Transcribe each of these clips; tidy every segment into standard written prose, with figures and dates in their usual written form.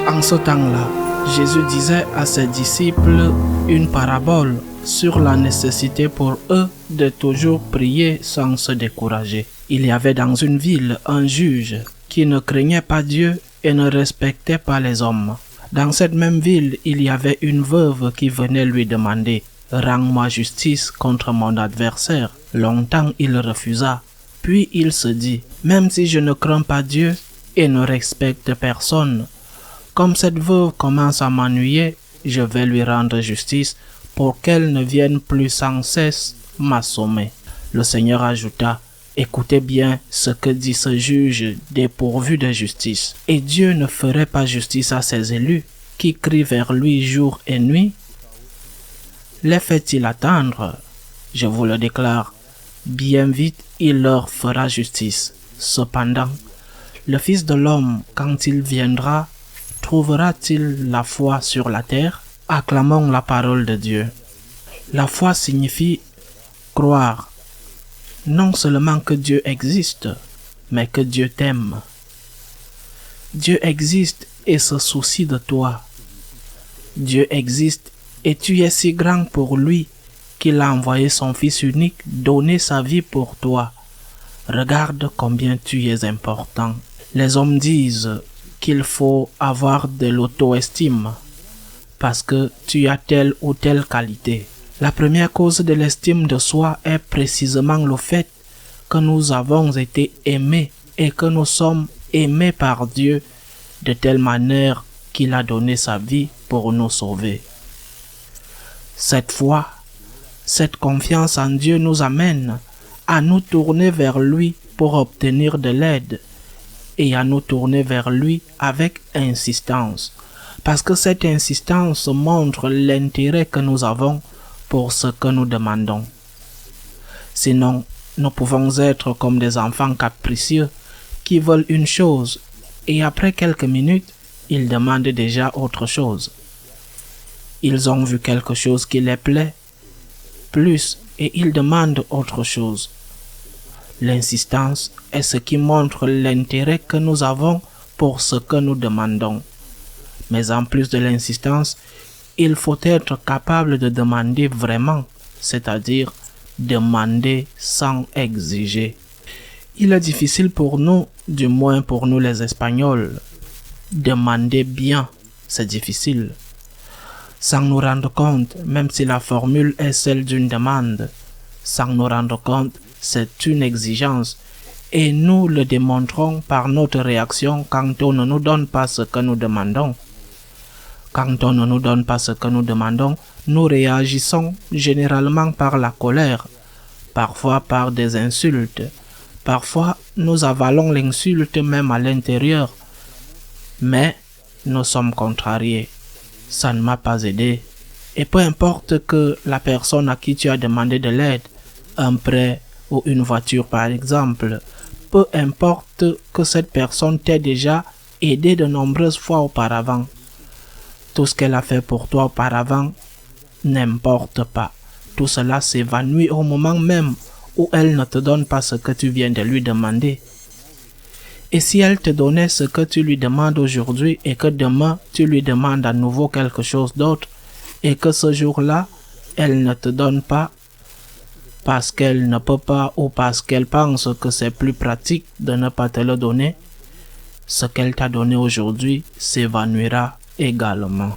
En ce temps-là, Jésus disait à ses disciples une parabole sur la nécessité pour eux de toujours prier sans se décourager. Il y avait dans une ville un juge qui ne craignait pas Dieu et ne respectait pas les hommes. Dans cette même ville, il y avait une veuve qui venait lui demander « Rends-moi justice contre mon adversaire ». Longtemps il refusa, puis il se dit « Même si je ne crains pas Dieu et ne respecte personne, comme cette veuve commence à m'ennuyer, je vais lui rendre justice pour qu'elle ne vienne plus sans cesse m'assommer. » Le Seigneur ajouta « Écoutez bien ce que dit ce juge dépourvu de justice. Et Dieu ne ferait pas justice à ses élus qui crient vers lui jour et nuit? Les fait-il attendre? Je vous le déclare, bien vite il leur fera justice. Cependant, le Fils de l'homme, quand il viendra, trouvera-t-il la foi sur la terre? Acclamons la parole de Dieu. La foi signifie croire, non seulement que Dieu existe, mais que Dieu t'aime. Dieu existe et se soucie de toi. Dieu existe et tu es si grand pour lui qu'il a envoyé son Fils unique donner sa vie pour toi. Regarde combien tu es important. Les hommes disent qu'il faut avoir de l'auto-estime parce que tu as telle ou telle qualité. La première cause de l'estime de soi est précisément le fait que nous avons été aimés et que nous sommes aimés par Dieu de telle manière qu'il a donné sa vie pour nous sauver. Cette foi, cette confiance en Dieu nous amène à nous tourner vers lui pour obtenir de l'aide et à nous tourner vers lui avec insistance, parce que cette insistance montre l'intérêt que nous avons pour ce que nous demandons. Sinon, nous pouvons être comme des enfants capricieux qui veulent une chose et après quelques minutes, ils demandent déjà autre chose. Ils ont vu quelque chose qui les plaît plus et ils demandent autre chose. L'insistance est ce qui montre l'intérêt que nous avons pour ce que nous demandons. Mais en plus de l'insistance, il faut être capable de demander vraiment, c'est-à-dire demander sans exiger. Il est difficile pour nous, du moins pour nous les Espagnols, demander bien, c'est difficile. Sans nous rendre compte, même si la formule est celle d'une demande, sans nous rendre compte, c'est une exigence. Et nous le démontrons par notre réaction quand on ne nous donne pas ce que nous demandons. Quand on ne nous donne pas ce que nous demandons, nous réagissons généralement par la colère, parfois par des insultes. Parfois, nous avalons l'insulte même à l'intérieur. Mais nous sommes contrariés. Ça ne m'a pas aidé. Et peu importe que la personne à qui tu as demandé de l'aide, un prêt ou une voiture par exemple, peu importe que cette personne t'ait déjà aidé de nombreuses fois auparavant. Tout ce qu'elle a fait pour toi auparavant n'importe pas. Tout cela s'évanouit au moment même où elle ne te donne pas ce que tu viens de lui demander. Et si elle te donnait ce que tu lui demandes aujourd'hui et que demain tu lui demandes à nouveau quelque chose d'autre et que ce jour-là, elle ne te donne pas parce qu'elle ne peut pas ou parce qu'elle pense que c'est plus pratique de ne pas te le donner, ce qu'elle t'a donné aujourd'hui s'évanouira également.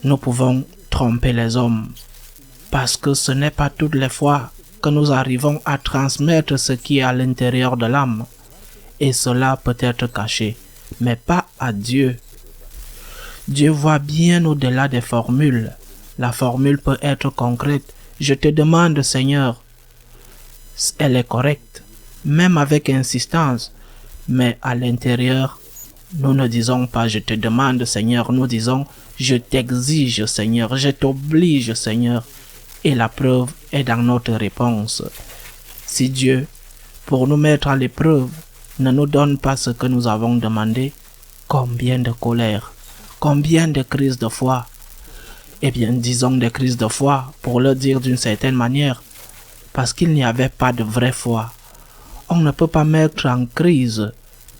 Nous pouvons tromper les hommes parce que ce n'est pas toutes les fois que nous arrivons à transmettre ce qui est à l'intérieur de l'âme. Et cela peut être caché, mais pas à Dieu. Dieu voit bien au-delà des formules. La formule peut être concrète. Je te demande, Seigneur. Elle est correcte, même avec insistance. Mais à l'intérieur, nous ne disons pas je te demande, Seigneur. Nous disons je t'exige, Seigneur. Je t'oblige, Seigneur. Et la preuve est dans notre réponse. Si Dieu, pour nous mettre à l'épreuve, ne nous donne pas ce que nous avons demandé, combien de colère, combien de crises de foi. Eh bien, disons des crises de foi, pour le dire d'une certaine manière, parce qu'il n'y avait pas de vraie foi. On ne peut pas mettre en crise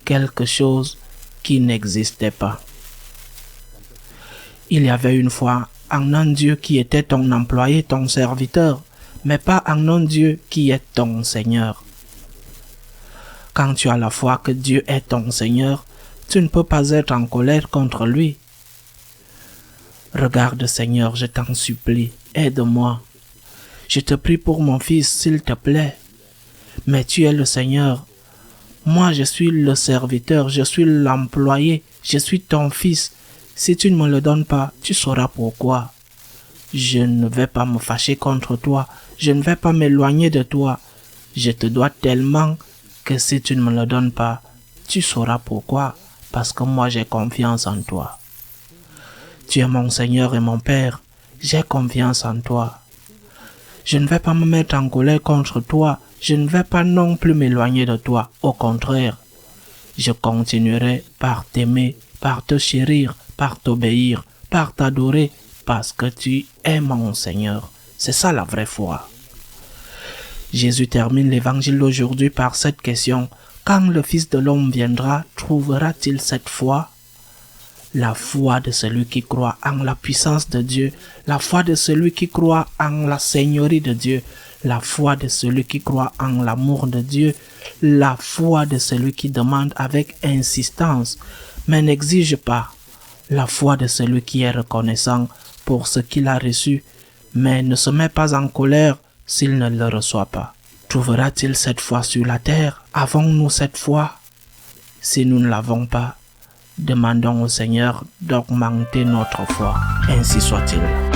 quelque chose qui n'existait pas. Il y avait une foi en un Dieu qui était ton employé, ton serviteur, mais pas en un Dieu qui est ton Seigneur. Quand tu as la foi que Dieu est ton Seigneur, tu ne peux pas être en colère contre lui. Regarde Seigneur, je t'en supplie, aide-moi. Je te prie pour mon fils, s'il te plaît. Mais tu es le Seigneur. Moi, je suis le serviteur, je suis l'employé, je suis ton fils. Si tu ne me le donnes pas, tu sauras pourquoi. Je ne vais pas me fâcher contre toi, je ne vais pas m'éloigner de toi. Je te dois tellement que si tu ne me le donnes pas, tu sauras pourquoi, parce que moi j'ai confiance en toi. Tu es mon Seigneur et mon Père, j'ai confiance en toi. Je ne vais pas me mettre en colère contre toi, je ne vais pas non plus m'éloigner de toi, au contraire. Je continuerai par t'aimer, par te chérir, par t'obéir, par t'adorer, parce que tu es mon Seigneur. C'est ça la vraie foi. Jésus termine l'évangile d'aujourd'hui par cette question. Quand le Fils de l'homme viendra, trouvera-t-il cette foi? La foi de celui qui croit en la puissance de Dieu, la foi de celui qui croit en la seigneurie de Dieu, la foi de celui qui croit en l'amour de Dieu, la foi de celui qui demande avec insistance, mais n'exige pas, la foi de celui qui est reconnaissant pour ce qu'il a reçu, mais ne se met pas en colère s'il ne le reçoit pas. Trouvera-t-il cette foi sur la terre? Avons-nous cette foi? Si nous ne l'avons pas, demandons au Seigneur d'augmenter notre foi. Ainsi soit-il.